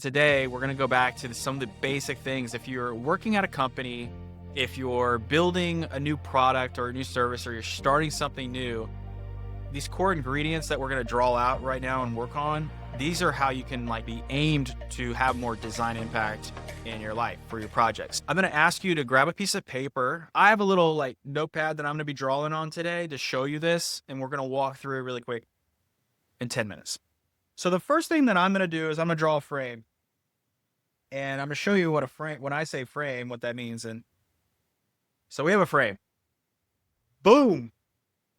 Today, we're going to go back to some of the basic things. If you're working at a company, if you're building a new product or a new service, or you're starting something new, these core ingredients that we're going to draw out right now and work on, these are how you can be aimed to have more design impact in your life for your projects. I'm going to ask you to grab a piece of paper. I have a little notepad that I'm going to be drawing on today to show you this, and we're going to walk through it really quick in 10 minutes. So the first thing that I'm going to do is I'm going to draw a frame. And I'm going to show you what a frame, when I say frame, what that means. And so we have a frame. Boom.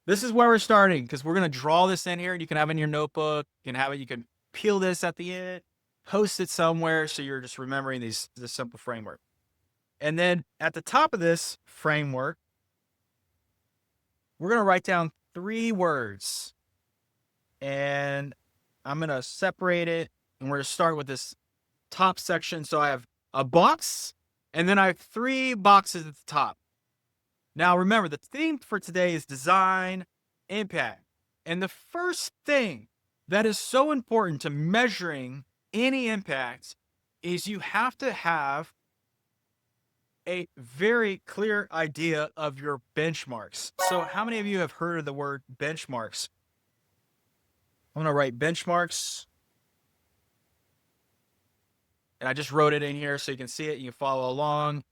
This is where we're starting, because we're going to draw this in here, and you can have it in your notebook. You can have it, you can peel this at the end, post it somewhere. So you're just remembering this simple framework. And then at the top of this framework, we're going to write down 3 words, and I'm going to separate it. And we're going to start with this top section. So I have a box, and then I have 3 boxes at the top. Now remember, the theme for today is design impact. And the first thing that is so important to measuring any impact is you have to have a very clear idea of your benchmarks. So how many of you have heard of the word benchmarks? I'm going to write benchmarks. And I just wrote it in here so you can see it. You can follow along.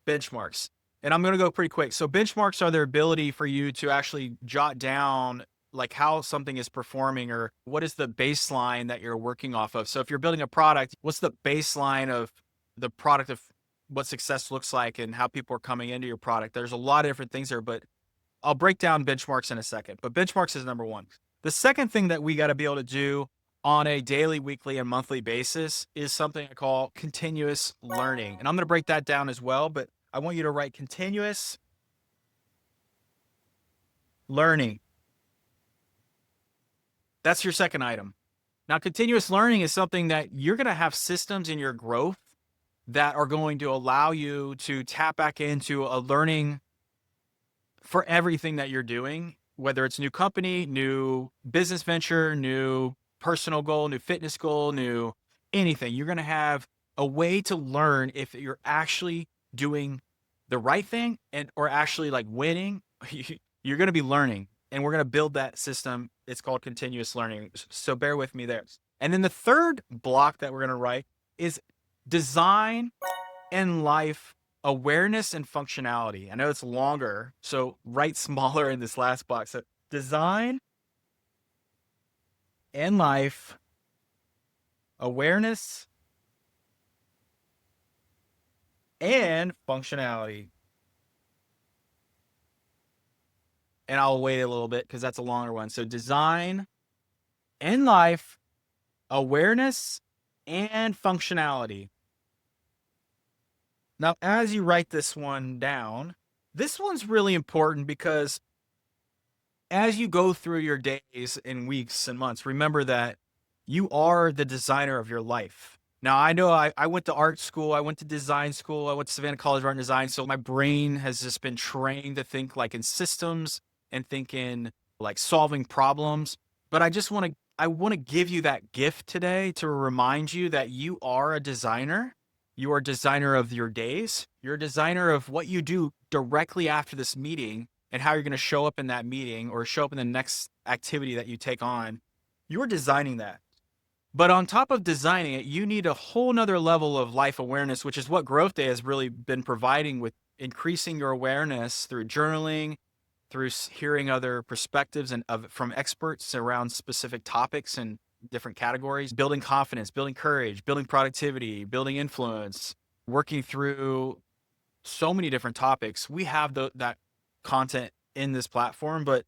Benchmarks. And I'm going to go pretty quick. So benchmarks are their ability for you to actually jot down how something is performing, or what is the baseline that you're working off of. So if you're building a product, what's the baseline of the product, of what success looks like and how people are coming into your product? There's a lot of different things there, but I'll break down benchmarks in a second. But benchmarks is number 1. The second thing that we got to be able to do on a daily, weekly, and monthly basis is something I call continuous learning. And I'm going to break that down as well, but I want you to write continuous learning. That's your second item. Now, continuous learning is something that you're going to have systems in your growth that are going to allow you to tap back into a learning for everything that you're doing, whether it's new company, new business venture, new personal goal, new fitness goal, new anything. You're going to have a way to learn if you're actually doing the right thing or actually winning. You're going to be learning, and we're going to build that system. It's called continuous learning. So bear with me there. And then the third block that we're going to write is design and life awareness and functionality. I know it's longer, so write smaller in this last box. So design and life awareness and functionality. And I'll wait a little bit because that's a longer one. So design and life awareness and functionality. Now, as you write this one down, this one's really important because as you go through your days and weeks and months, remember that you are the designer of your life. Now, I know I went to art school, I went to design school, I went to Savannah College of Art and Design, so my brain has just been trained to think in systems and think in solving problems. But I want to give you that gift today to remind you that you are a designer. You are a designer of your days. You're a designer of what you do directly after this meeting and how you're going to show up in that meeting or show up in the next activity that you take on. You're designing that. But on top of designing it, you need a whole nother level of life awareness, which is what Growth Day has really been providing, with increasing your awareness through journaling, through hearing other perspectives and from experts around specific topics and different categories, building confidence, building courage, building productivity, building influence, working through so many different topics. We have that content in this platform, but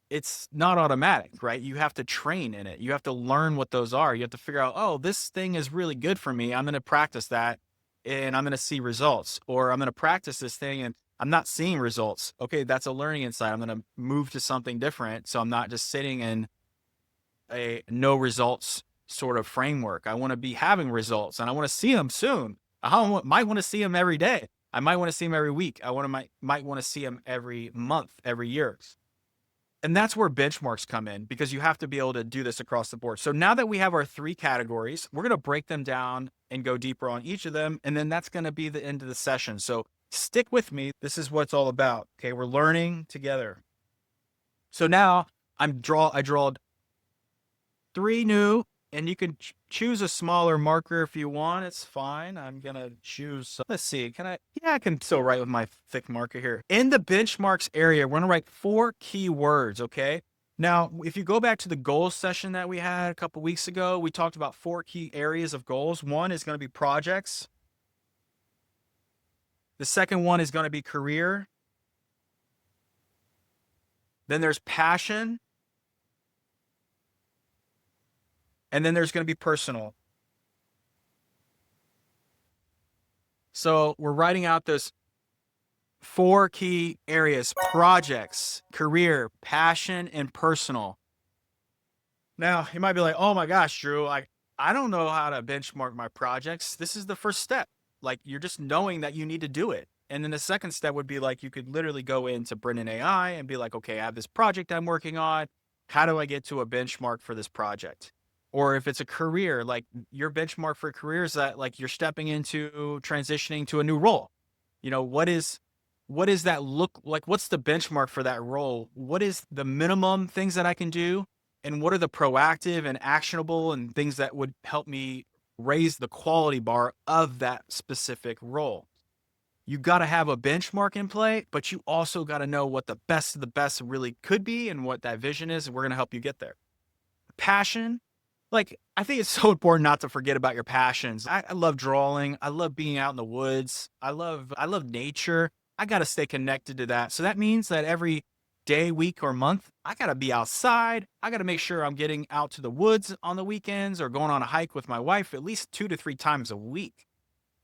it's not automatic, right? You have to train in it. You have to learn what those are. You have to figure out, oh, this thing is really good for me. I'm going to practice that and I'm going to see results. Or I'm going to practice this thing and I'm not seeing results. Okay, that's a learning insight. I'm going to move to something different. So I'm not just sitting in a no results sort of framework. I want to be having results and I want to see them soon. I might want to see them every day. I might want to see them every week. Might want to see them every month, every year. And that's where benchmarks come in because you have to be able to do this across the board. So now that we have our 3 categories, we're going to break them down and go deeper on each of them. And then that's going to be the end of the session. So stick with me. This is what it's all about. Okay. We're learning together. So now I draw 3 new, and you can choose a smaller marker if you want. It's fine. I'm going to choose, let's see, I can still write with my thick marker here. In the benchmarks area, we're going to write 4 key words, okay? Now, if you go back to the goals session that we had a couple weeks ago, we talked about 4 key areas of goals. One is going to be projects. The second one is going to be career. Then there's passion. And then there's going to be personal. So we're writing out those 4 key areas: projects, career, passion, and personal. Now, you might be like, oh my gosh, Drew, I don't know how to benchmark my projects. This is the first step. Like, you're just knowing that you need to do it. And then the second step would be like, you could literally go into Brennan AI and be like, okay, I have this project I'm working on. How do I get to a benchmark for this project? Or if it's a career, like your benchmark for a career is that like you're stepping into transitioning to a new role. You know, what is that look like? What's the benchmark for that role? What is the minimum things that I can do? And what are the proactive and actionable and things that would help me raise the quality bar of that specific role? You got to have a benchmark in play, but you also got to know what the best of the best really could be and what that vision is. And we're going to help you get there. Passion. Like, I think it's so important not to forget about your passions. I love drawing. I love being out in the woods. I love nature. I got to stay connected to that. So that means that every day, week, or month, I got to be outside. I got to make sure I'm getting out to the woods on the weekends or going on a hike with my wife at least 2 to 3 times a week,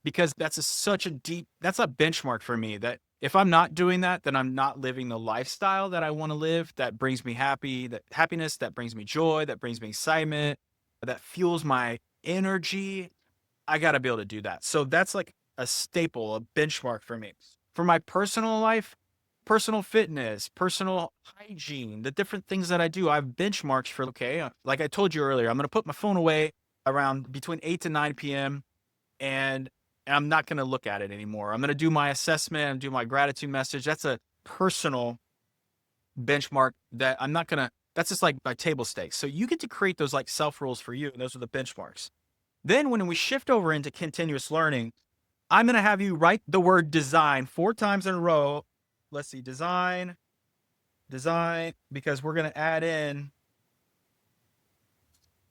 because that's a benchmark for me, that if I'm not doing that, then I'm not living the lifestyle that I want to live, that brings me happiness, that brings me joy, that brings me excitement, that fuels my energy. I got to be able to do that. So that's like a staple, a benchmark for me. For my personal life, personal fitness, personal hygiene, the different things that I do, I have benchmarks for, okay, like I told you earlier, I'm going to put my phone away around between 8 to 9 p.m. and I'm not going to look at it anymore. I'm going to do my assessment and do my gratitude message. That's a personal benchmark that I'm not going to, that's just like my table stakes. So you get to create those like self rules for you. And those are the benchmarks. Then when we shift over into continuous learning, I'm going to have you write the word design 4 times in a row. Let's see, design, because we're going to add in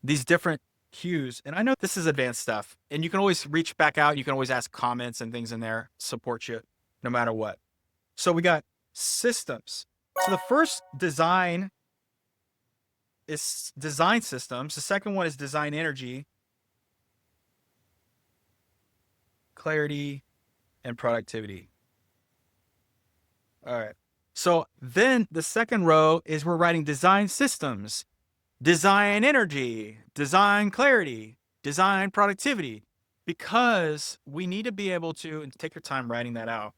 these different cues. And I know this is advanced stuff, and you can always reach back out. You can always ask comments and things in there, support you no matter what. So we got systems. So the first design is design systems. The second one is design energy, clarity, and productivity. All right. So then the second row is we're writing design systems, design energy, design clarity, design productivity, because we need to be able to, and take your time writing that out,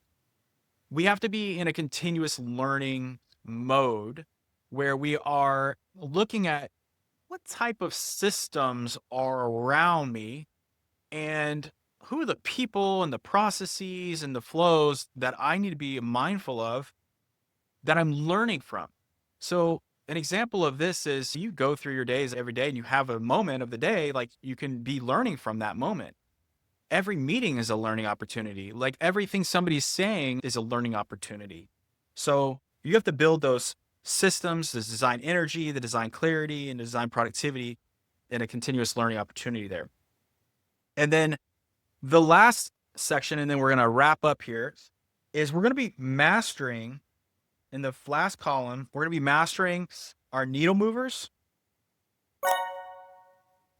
we have to be in a continuous learning mode where we are looking at what type of systems are around me and who are the people and the processes and the flows that I need to be mindful of that I'm learning from. So an example of this is you go through your days every day and you have a moment of the day, like you can be learning from that moment. Every meeting is a learning opportunity. Like everything somebody's saying is a learning opportunity. So you have to build those systems, the design energy, the design clarity, and the design productivity in a continuous learning opportunity there. And then the last section, and then we're going to wrap up here, is we're going to be mastering in the last column, we're going to be mastering our needle movers.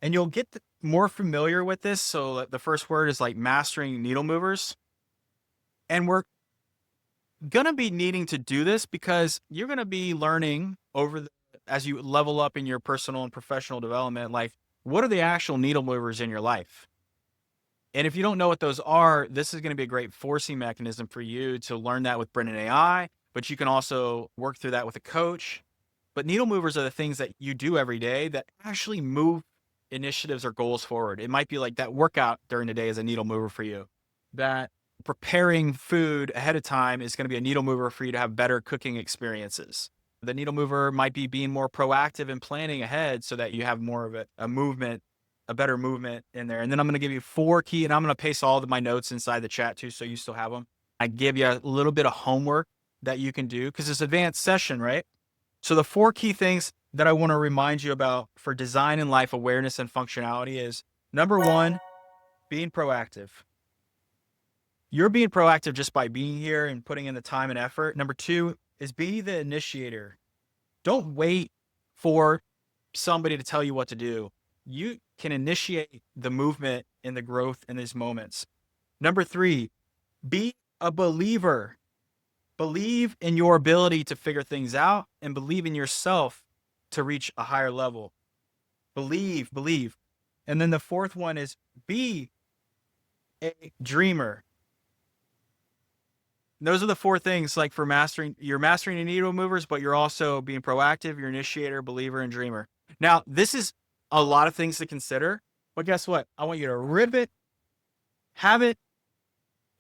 And you'll get more familiar with this. So the first word is like mastering needle movers. And we're going to be needing to do this because you're going to be learning as you level up in your personal and professional development, like what are the actual needle movers in your life? And if you don't know what those are, this is going to be a great forcing mechanism for you to learn that with Brennan AI, but you can also work through that with a coach. But needle movers are the things that you do every day that actually move initiatives or goals forward. It might be like that workout during the day is a needle mover for you. That preparing food ahead of time is going to be a needle mover for you to have better cooking experiences. The needle mover might be being more proactive and planning ahead so that you have more of a movement, a better movement in there. And then I'm going to give you 4 key, and I'm going to paste all of my notes inside the chat too, so you still have them. I give you a little bit of homework that you can do because it's an advanced session, right? So the 4 key things that I want to remind you about for design and life awareness and functionality is number 1, being proactive. You're being proactive just by being here and putting in the time and effort. Number 2 is be the initiator. Don't wait for somebody to tell you what to do. You can initiate the movement and the growth in these moments. Number 3, be a believer. Believe in your ability to figure things out and believe in yourself to reach a higher level. Believe. And then the 4th one is be a dreamer. Those are the 4 things like for mastering. You're mastering the needle movers, but you're also being proactive, you're initiator, believer, and dreamer. Now, this is a lot of things to consider, but guess what? I want you to rip it, have it,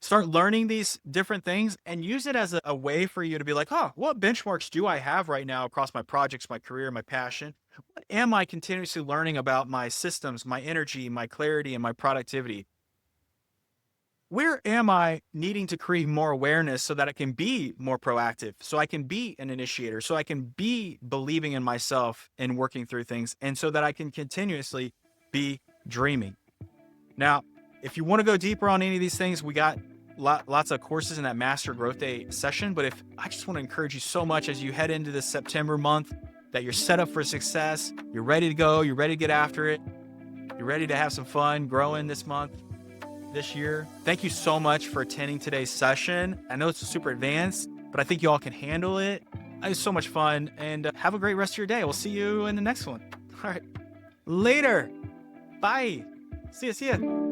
start learning these different things and use it as a way for you to be like, what benchmarks do I have right now across my projects, my career, my passion? What am I continuously learning about my systems, my energy, my clarity, and my productivity? Where am I needing to create more awareness so that I can be more proactive, so I can be an initiator, so I can be believing in myself and working through things, and so that I can continuously be dreaming? Now, if you want to go deeper on any of these things, we got lots of courses in that Master Growth Day session. But I just want to encourage you so much as you head into this September month that you're set up for success, you're ready to go, you're ready to get after it, you're ready to have some fun growing this month, this year. Thank you so much for attending today's session. I know it's super advanced, but I think you all can handle it. It was so much fun, and have a great rest of your day. We'll see you in the next one. All right. Later. Bye. See ya.